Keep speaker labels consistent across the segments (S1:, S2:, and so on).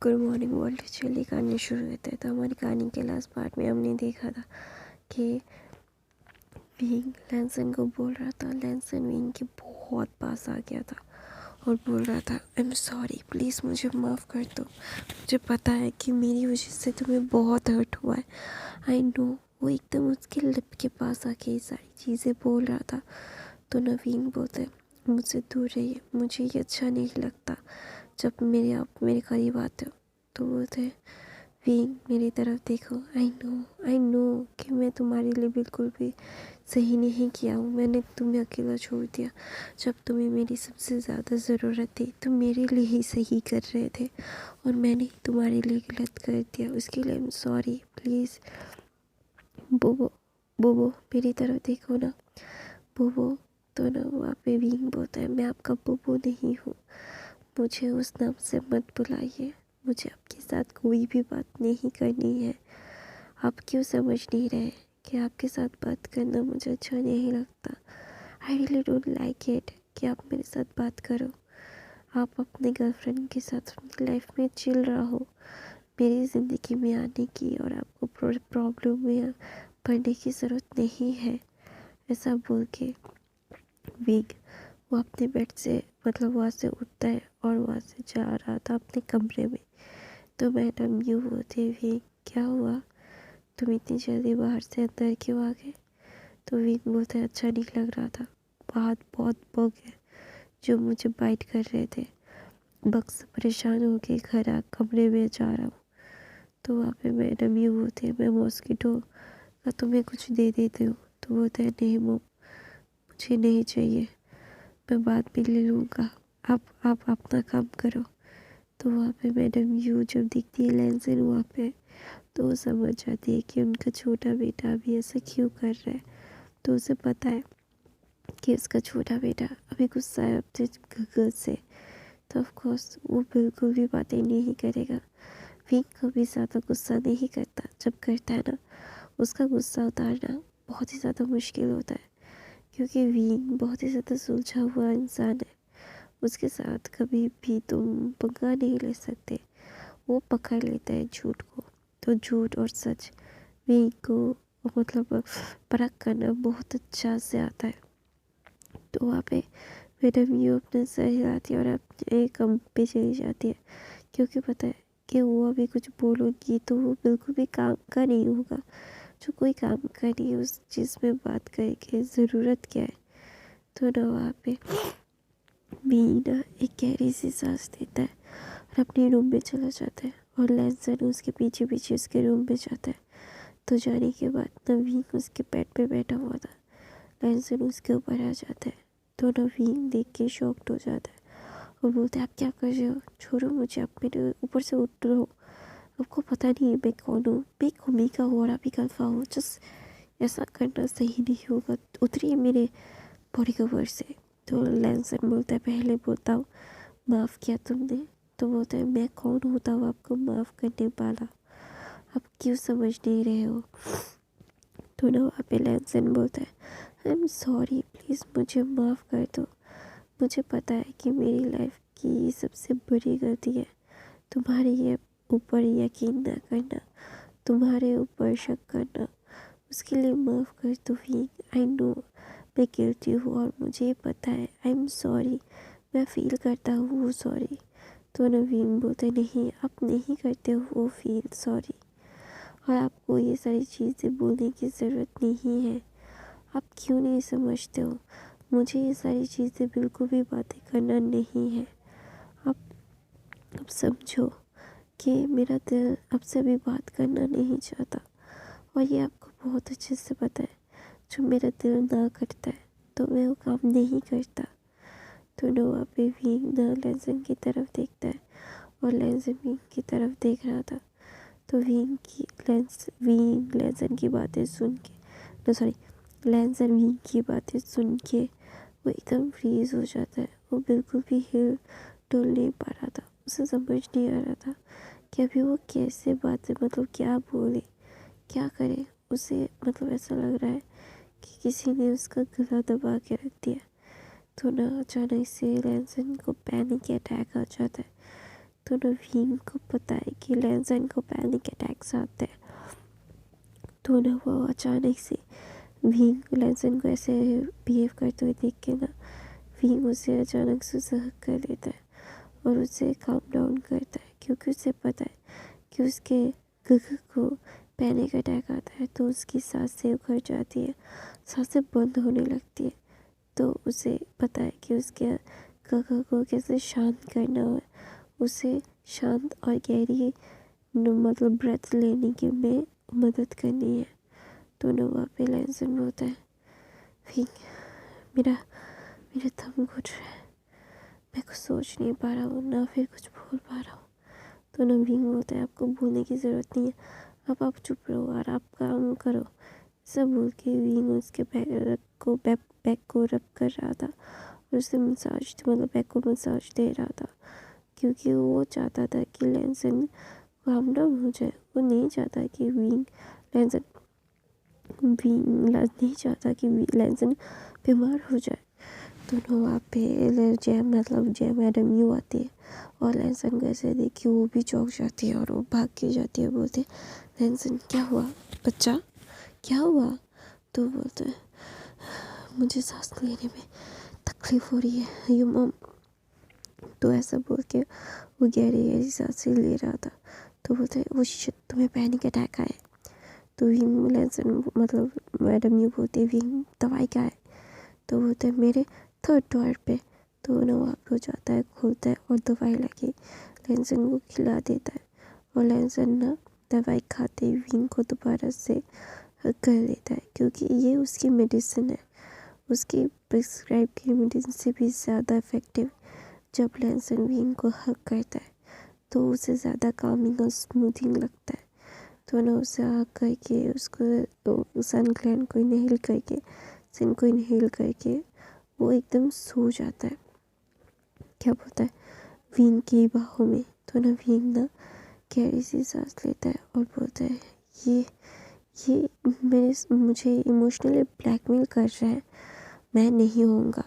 S1: Good morning world चलिए कहानी शुरू करते हैं। तो हमारी कहानी के लास्ट पार्ट में हमने देखा था कि विंग लैंसन को बोल रहा था। लैंसन विंग के बहुत पास आ गया था और बोल रहा था आई एम सॉरी, प्लीज़ मुझे माफ़ कर दो, मुझे पता है कि मेरी वजह से तुम्हें बहुत हर्ट हुआ है, आई नो। वो एकदम उसके लिप के पास आके ये सारी चीज़ें बोल रहा था। तो नवीन बोलते मुझसे दूर रहिए, मुझे ये अच्छा नहीं लगता जब आप मेरे करीब आते हो। तो बोलते विंग मेरी तरफ देखो, आई नो कि मैं तुम्हारे लिए बिल्कुल भी सही नहीं किया हूँ। मैंने तुम्हें अकेला छोड़ दिया जब तुम्हें मेरी सबसे ज़्यादा ज़रूरत थी। तुम मेरे लिए ही सही कर रहे थे और मैंने तुम्हारे लिए गलत कर दिया, उसके लिए आई एम सॉरी, प्लीज़। बोबो बोबो मेरी तरफ देखो ना बोबो। तो ना वहाँ पे विंग बोलता है मैं आपका बोबो नहीं हूँ, मुझे उस नाम से मत बुलाइए, मुझे आपके साथ कोई भी बात नहीं करनी है। आप क्यों समझ नहीं रहे कि आपके साथ बात करना मुझे अच्छा नहीं लगता। I really don't like it कि आप मेरे साथ बात करो। आप अपने गर्लफ्रेंड के साथ अपनी लाइफ में चिल रहो, मेरी ज़िंदगी में आने की और आपको प्रॉब्लम में पड़ने की ज़रूरत नहीं है। ऐसा बोल के विग वो अपने बेड से वहाँ से उठता है और वहाँ से जा रहा था अपने कमरे में। तो मैडम यूँ बोलती हुई क्या हुआ, तुम इतनी जल्दी बाहर से अंदर क्यों आ गए। तो विंग बोलता है अच्छा नहीं लग रहा था, बाहर बहुत बग है जो मुझे बाइट कर रहे थे, बग से परेशान होके घर कमरे में जा रहा हूँ। तो वहाँ पे मैडम यूँ बोलते हैं मैं मॉस्किटो का तुम्हें कुछ दे देती हूँ। तो बोलता है नहीं मोम, मुझे नहीं चाहिए, मैं बाद में ले लूँगा, आप अपना काम करो। तो वहाँ पे मैडम यू जब दिखती है लैंसन वहाँ पे, तो वो समझ जाती है कि उनका छोटा बेटा अभी ऐसा क्यों कर रहा है। तो उसे पता है कि उसका छोटा बेटा अभी गुस्सा है अपने गर्ल से, तो ऑफकोर्स वो बिल्कुल भी बातें नहीं करेगा। विंग कभी ज़्यादा गुस्सा नहीं करता, जब करता है ना उसका गुस्सा उतारना बहुत ही ज़्यादा मुश्किल होता है, क्योंकि विंग बहुत ही ज़्यादा सुलझा हुआ इंसान है। उसके साथ कभी भी तुम पंगा नहीं ले सकते, वो पकड़ लेता है झूठ को। तो झूठ और सच विंग को परख करना बहुत अच्छा से आता है। तो वहाँ पे मैडम यू अपना सर हिलाती है और अपने कम पे चली जाती है, क्योंकि पता है कि वो अभी कुछ बोलूँगी तो वो बिल्कुल भी काम का नहीं होगा। जो कोई काम का नहीं है उस चीज़ में बात करके ज़रूरत क्या है। तो ना वहाँ पे मीना एक गहरी सी सांस लेता है और अपने रूम में चला जाता है और लैंसन उसके पीछे पीछे उसके रूम में जाता है। तो जाने के बाद नवीन उसके बेड पे बैठा हुआ था, लैंसन उसके ऊपर आ जाता है। तो नवीन देख के शॉक्ड हो जाता है और बोलते हैं आप क्या कर रहे हो, छोड़ो मुझे, आप मेरे ऊपर से उठ लो, आपको पता नहीं है मैं कौन हूँ, मैं कुमी का हूँ और आप ही कल्फा हो, जस्ट ऐसा करना सही नहीं होगा, उतरिए मेरे बॉडी कवर से। तो लैंसन बोलता है पहले बोलता हूँ माफ़ किया तुमने। तो बोलता है मैं कौन होता हूँ आपको माफ़ करने वाला, आप क्यों समझ नहीं रहे हो। तो ना वहाँ पे लैंसन बोलता है आई एम सॉरी, प्लीज़ मुझे माफ़ कर दो, मुझे पता है कि मेरी लाइफ की सबसे बड़ी गलती है तुम्हारे ये ऊपर यकीन ना करना, तुम्हारे ऊपर शक करना, उसके लिए माफ़ कर दो विंग। आई नो मैं गिल्टी हूँ और मुझे पता है, आई एम सॉरी, मैं फील करता हूँ वो सॉरी। तो नवीन बोलते नहीं आप नहीं करते हो वो फील सॉरी, और आपको ये सारी चीज़ें बोलने की ज़रूरत नहीं है। आप क्यों नहीं समझते हो, मुझे ये सारी चीज़ें बिल्कुल भी बातें करना नहीं है। आप अब समझो कि मेरा दिल आपसे भी बात करना नहीं चाहता और ये आपको बहुत अच्छे से पता है। जो मेरा दिल ना करता है तो मैं वो काम नहीं करता। तो नोआ पे विंग ना लैंसन की तरफ देखता है और लैंसन विंग की तरफ देख रहा था। तो विंग लैंसन की बातें सुन के लैंसन विंग की बातें सुन के वो एकदम फ्रीज हो जाता है। वो बिल्कुल भी हिल डुल नहीं पा रहा था, उसे समझ नहीं आ रहा था कि अभी वो कैसे बातें क्या बोले क्या करे। उसे ऐसा लग रहा है कि किसी ने उसका गला दबा के रख दिया। तो ना अचानक से लैंसन को पैनिक अटैक आ जाता है। तो नवीन को पता है कि लैंसन को पैनिक अटैक्स आते हैं। तो ना वो अचानक से विंग लैंसन को ऐसे बिहेव करते हुए देख के ना विंग उसे अचानक से हग कर लेता है और उसे काम डाउन करता है, क्योंकि उसे पता है कि उसके गग को पैनिक अटैक आता है तो उसकी सांसें उखड़ जाती है, सांसें बंद होने लगती है। तो उसे पता है कि उसके गग को कैसे शांत करना है, उसे शांत और गहरी मतलब ब्रेथ लेने की में मदद करनी है। तो ना वहाँ पे लैंसन बोलता है, विंग मेरा मेरा दम घुट रहा है, मैं कुछ सोच नहीं पा रहा हूँ ना फिर कुछ बोल पा रहा हूँ। तो ना विंग बोलता है, आपको बोलने की ज़रूरत नहीं है, आप चुप रहो और आप काम करो। सब बोल के विंग उसके बैक को रब कर रहा था और उसे मसाज मतलब बैक को मसाज दे रहा था, क्योंकि वो चाहता था कि लैंसन काम डाउन हो जाए। वो नहीं चाहता कि लैंसन नहीं चाहता कि लैंसन बीमार हो जाए। तो ना वहाँ पे जय मैडम यू आती है और लैंसन को ऐसे देख के वो भी चौंक जाती है और वो भाग के जाती है। बोलते लैंसन क्या हुआ बच्चा, क्या हुआ? तो बोलते हैं, मुझे सांस लेने में तकलीफ हो रही है यू मम। तो ऐसा बोल के वो गहरी गहरी सांसें ले रहा था। तो बोलते वो शिट, तुम्हें पैनिक अटैक आए। तो विंग लैंसन मतलब मैडम यू बोलते विंग दवाई क्या है? तो बोलते मेरे 3rd ड्रॉअर पे। तो ना वहाँ पे हो जाता है, खोलता है और दवाई लगी लैंसन को खिला देता है और लैंसन ना दवाई खाते ही विंग को दोबारा से कर लेता है, क्योंकि ये उसकी मेडिसिन है, उसकी प्रिस्क्राइब की मेडिसिन से भी ज़्यादा इफ़ेक्टिव। जब लैंसन विंग को हक करता है तो उसे ज़्यादा कामिंग और स्मूथिंग लगता है। तो ना उसे हक करके उसको सन ग्लैंड को इनहेल करके सिन को इनहेल करके वो एकदम सो जाता है, क्या बोलता है, विंग की बाहों में। तो ना विंग ना गहरी सी सांस लेता है और बोलता है ये मुझे इमोशनली ब्लैकमेल कर रहा है, मैं नहीं होऊंगा।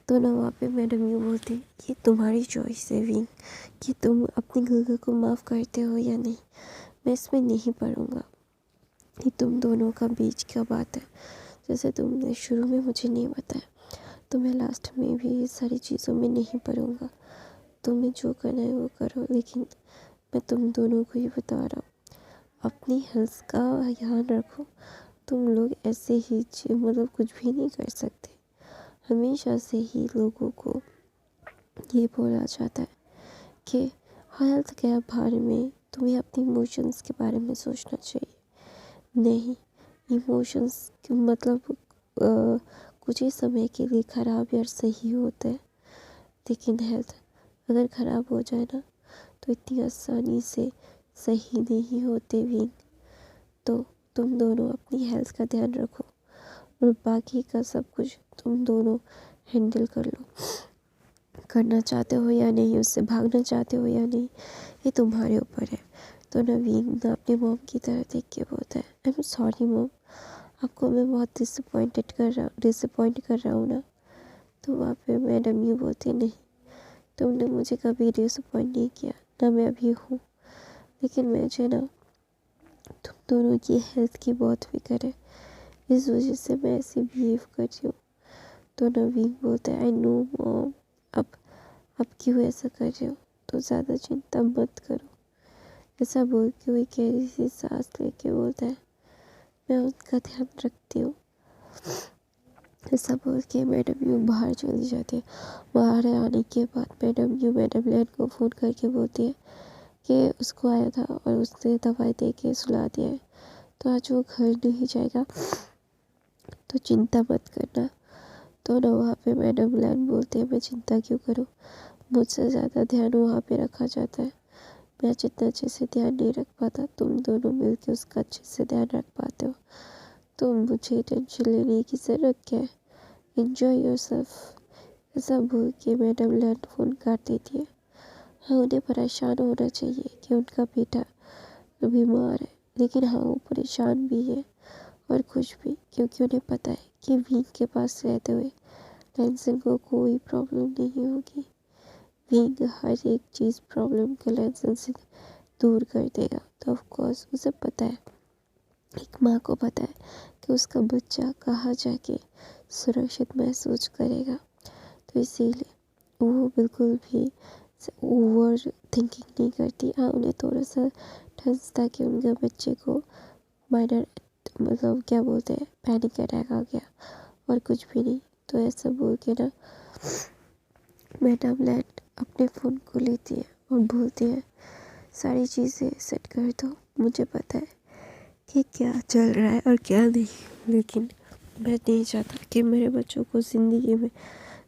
S1: तो ना वहाँ पे मैडम यू बोलती, ये तुम्हारी चॉइस है विंग कि तुम अपनी गगा को माफ़ करते हो या नहीं, मैं इसमें नहीं पढ़ूंगा, ये तुम दोनों का बीच का बात है। जैसे तुमने शुरू में मुझे नहीं बताया तो मैं लास्ट में भी ये सारी चीज़ों में नहीं पढ़ूंगा। तुम्हें जो करना है वो करो, लेकिन मैं तुम दोनों को ही बता रहा हूँ, अपनी हेल्थ का ध्यान रखो। तुम लोग ऐसे ही मतलब कुछ भी नहीं कर सकते। हमेशा से ही लोगों को ये बोला जाता है कि हेल्थ के बारे में तुम्हें अपनी इमोशंस के बारे में सोचना चाहिए। नहीं, इमोशंस मतलब कुछ ही समय के लिए ख़राब या सही होते हैं, लेकिन हेल्थ अगर ख़राब हो जाए ना तो इतनी आसानी से सही नहीं होते विंग। तो तुम दोनों अपनी हेल्थ का ध्यान रखो और बाकी का सब कुछ तुम दोनों हैंडल कर लो। करना चाहते हो या नहीं, उससे भागना चाहते हो या नहीं, ये तुम्हारे ऊपर है। तो ना विंग ना अपनी मॉम की तरह देख के बोलता है, आई एम सॉरी मॉम, आपको मैं बहुत डिसअपॉइंट कर रहा हूँ ना। तो वहाँ पे मैडम यू बोलती, नहीं, तुमने मुझे कभी डिसअपॉइंट नहीं किया, ना मैं अभी हूँ, लेकिन मुझे ना तुम दोनों की हेल्थ की बहुत फिक्र है, इस वजह से मैं ऐसे बिहेव कर रही हूँ। तो ना विंग बोलता है, आई नो मॉम, अब क्यों ऐसा कर रहे हो, तो ज़्यादा चिंता मत करो। ऐसा बोल के वो गहरी सी सांस लेके बोलता है, मैं उनका ध्यान रखती हूँ। ऐसा बोल के मैडम यू बाहर चली जाती है। बाहर आने के बाद मैडम लैन को फ़ोन करके बोलती है कि उसको आया था और उसने दवाई दे के सुला दिया है, तो आज वो घर नहीं जाएगा, तो चिंता मत करना। तो ना वहाँ पे मैडम लैन बोलते हैं, मैं चिंता क्यों करूँ, मुझसे ज़्यादा ध्यान वहाँ पे रखा जाता है, मैं जितना अच्छे से ध्यान नहीं रख पाता, तुम दोनों मिलके उसका अच्छे से ध्यान रख पाते हो, तो मुझे टेंशन लेने की ज़रूरत क्या है, एन्जॉय योरसेल्फ। ऐसा बोल के मैडम लैन फ़ोन काट देती है। हाँ, उन्हें परेशान होना चाहिए कि उनका बेटा बीमार है, लेकिन हाँ वो परेशान भी है और खुश भी, क्योंकि उन्हें पता है कि विंग के पास रहते हुए लैंसन को कोई प्रॉब्लम नहीं होगी। विंग हर एक चीज़ प्रॉब्लम को लैंसन से दूर कर देगा। तो ऑफ कोर्स उसे पता है, एक माँ को पता है कि उसका बच्चा कहाँ जाके सुरक्षित महसूस करेगा। तो इसीलिए वो बिल्कुल भी ओवर थिंकिंग नहीं करती। हाँ, उन्हें थोड़ा सा ठंस था कि उनके बच्चे को माइनर मतलब क्या बोलते हैं पैनिक अटैक आ गया, और कुछ भी नहीं। तो ऐसा बोल के ना मैडम लैट अपने फ़ोन को लेती है और बोलती है सारी चीज़ें सेट कर दो, मुझे पता है कि क्या चल रहा है और क्या नहीं, लेकिन मैं नहीं चाहता कि मेरे बच्चों को ज़िंदगी में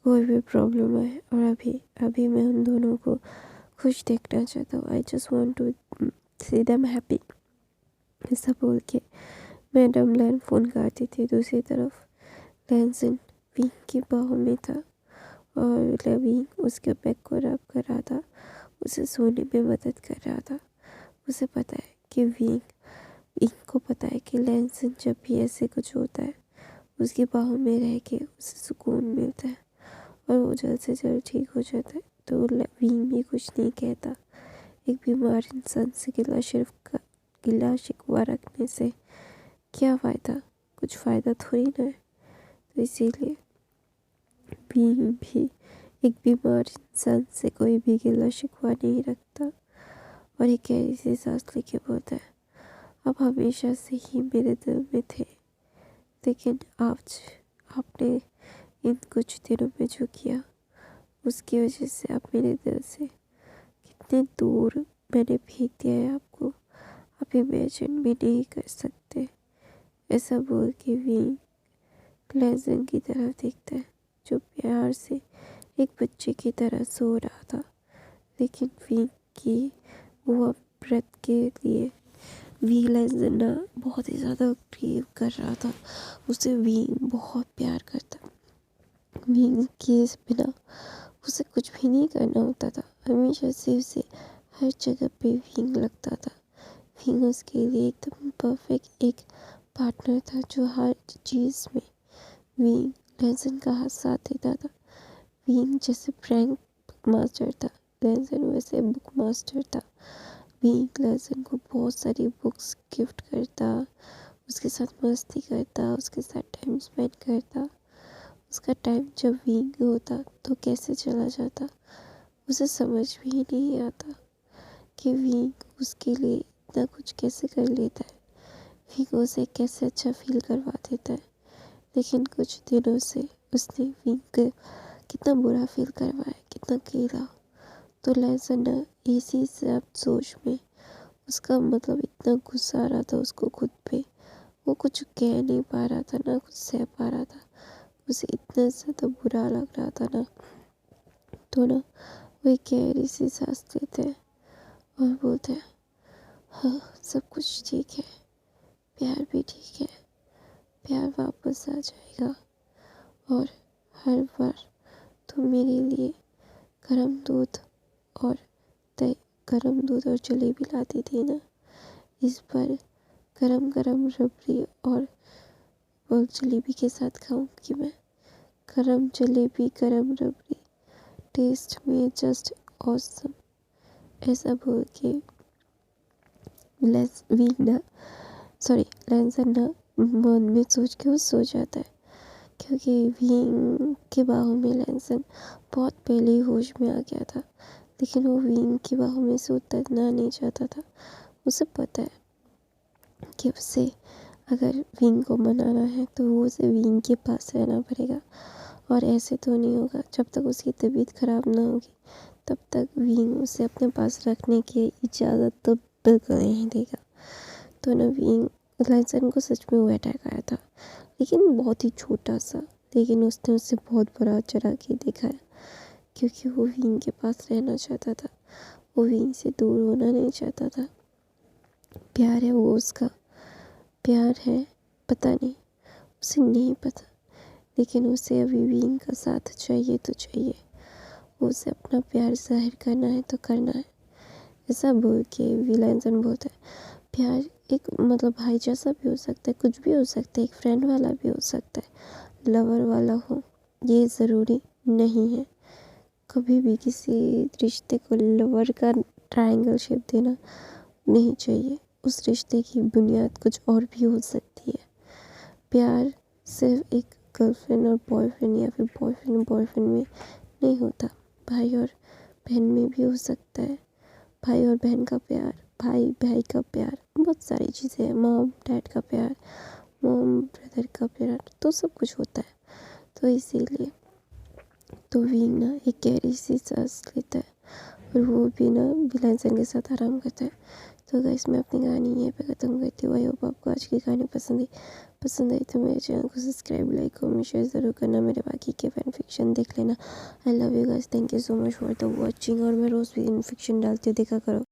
S1: कोई भी प्रॉब्लम आए, और अभी मैं उन दोनों को खुश देखना चाहता हूँ। I just want to see them happy. ऐसा बोल के मैडम लैन फ़ोन करती थी। दूसरी तरफ लैंसन विंग की बाहों में था और विंग उसके बैग को रब कर रहा था, उसे सोने में मदद कर रहा था। उसे पता है कि विंग को पता है कि लैंसन जब भी ऐसे कुछ होता है उसकी बाहों में रह के उसे सुकून मिलता है और वो जल्द से जल्द ठीक हो जाता है। तो विंग भी कुछ नहीं कहता। एक बीमार इंसान से गिला शिकवा रखने से क्या फ़ायदा, कुछ फ़ायदा थोड़ी ना है। तो इसीलिए विंग भी एक बीमार इंसान से कोई भी गिला शिकवा नहीं रखता और एक गहरी सी सांस लेके बोलता है, आप हमेशा से ही मेरे दिल में थे, लेकिन आज आपने इन कुछ दिनों में जो किया उसकी वजह से आप मेरे दिल से कितने दूर मैंने फेंक दिया है आपको, आप इमेजिन भी नहीं कर सकते। ऐसा बोल के विंग लैंसन की तरफ देखता है जो प्यार से एक बच्चे की तरह सो रहा था, लेकिन विंग की वो ब्रेथ के लिए विंग लैंसन ना बहुत ही ज़्यादा क्रेव कर रहा था। उसे विंग बहुत प्यार करता। विंग के बिना उसे कुछ भी नहीं करना होता था, हमेशा से उसे हर जगह पे विंग लगता था। विंग उसके लिए एकदम परफेक्ट एक पार्टनर था जो हर चीज़ में विंग लैंसन का हाथ साथ देता था। विंग जैसे प्रैंक मास्टर था, लैंसन वैसे बुक मास्टर था। विंग लैंसन को बहुत सारी बुक्स गिफ्ट करता, उसके साथ मस्ती करता, उसके साथ टाइम स्पेंड करता। उसका टाइम जब विंग होता तो कैसे चला जाता उसे समझ भी नहीं आता कि विंग उसके लिए इतना कुछ कैसे कर लेता है, विंग उसे कैसे अच्छा फील करवा देता है। लेकिन कुछ दिनों से उसने विंग को कितना बुरा फील करवाया, कितना अकेला। तो लैंसन ना इसी सब सोच में उसका मतलब इतना गुस्सा आ रहा था उसको खुद पे, वो कुछ कह नहीं पा रहा था, ना कुछ सह पा रहा था, उसे इतना ज़्यादा बुरा लग रहा था ना। तो ना वो एक गहरी सी सांस लेते हैं और बोलते हैं, हाँ सब कुछ ठीक है, प्यार भी ठीक है, प्यार वापस आ जाएगा। और हर बार तो मेरे लिए गरम दूध और गरम दूध और जलेबी लाती थी ना, इस बार गरम गरम रबड़ी और जलेबी के साथ खाऊंगी मैं। गरम जलेबी गरम रबड़ी, टेस्ट में जस्ट ऑसम। ऐसा बोल के लैंसन ना मन में सोच के वो सो जाता है, क्योंकि विंग के बाहों में लैंसन बहुत पहले ही होश में आ गया था। लेकिन वो विंग की बाहों में से उतरना नहीं चाहता था। उसे पता है कि उसे अगर विंग को मनाना है तो वो उसे विंग के पास रहना पड़ेगा, और ऐसे तो नहीं होगा। जब तक उसकी तबीयत ख़राब ना होगी तब तक विंग उसे अपने पास रखने की इजाज़त तो बिल्कुल नहीं देगा। तो ना विंग लैंसन को सच में वो अटैक आया था, लेकिन बहुत ही छोटा सा, लेकिन उसने उससे बहुत बड़ा चढ़ा के देखा है, क्योंकि वो विंग के पास रहना चाहता था, वो विंग से दूर होना नहीं चाहता था। प्यार है वो उसका, प्यार है पता नहीं, उसे नहीं पता, लेकिन उसे अभी विंग का साथ चाहिए तो चाहिए। उसे अपना प्यार जाहिर करना है तो करना है। ऐसा बोल के लैंसन बोलता है, प्यार एक मतलब भाई जैसा भी हो सकता है, कुछ भी हो सकता है, एक फ्रेंड वाला भी हो सकता है, लवर वाला हो, ये ज़रूरी नहीं है। कभी भी किसी रिश्ते को लवर का ट्रायंगल शेप देना नहीं चाहिए। उस रिश्ते की बुनियाद कुछ और भी हो सकती है। प्यार सिर्फ एक गर्लफ्रेंड और बॉयफ्रेंड या फिर बॉयफ्रेंड और बॉयफ्रेंड में नहीं होता, भाई और बहन में भी हो सकता है। भाई और बहन का प्यार, भाई भाई का प्यार, बहुत सारी चीज़ें हैं। मॉम डैड का प्यार, मॉम ब्रदर का प्यार, तो सब कुछ होता है। तो इसीलिए तो विंग ना एक गहरी सी सांस लेता है और वो भी ना बिलाइंसन के साथ आराम करता है। तो गाइस मैं अपनी कहानी यहीं पे ख़त्म करती हूँ। आई होप आपको आज की कहानी पसंद आई तो मेरे चैनल को सब्सक्राइब, लाइक, कमेंट, शेयर ज़रूर करना। मेरे बाकी के फैन फिक्शन देख लेना। I love you guys, thank you so much for the watching. और मैं रोज़ भी इन फिक्शन डालती हूँ, देखा करो।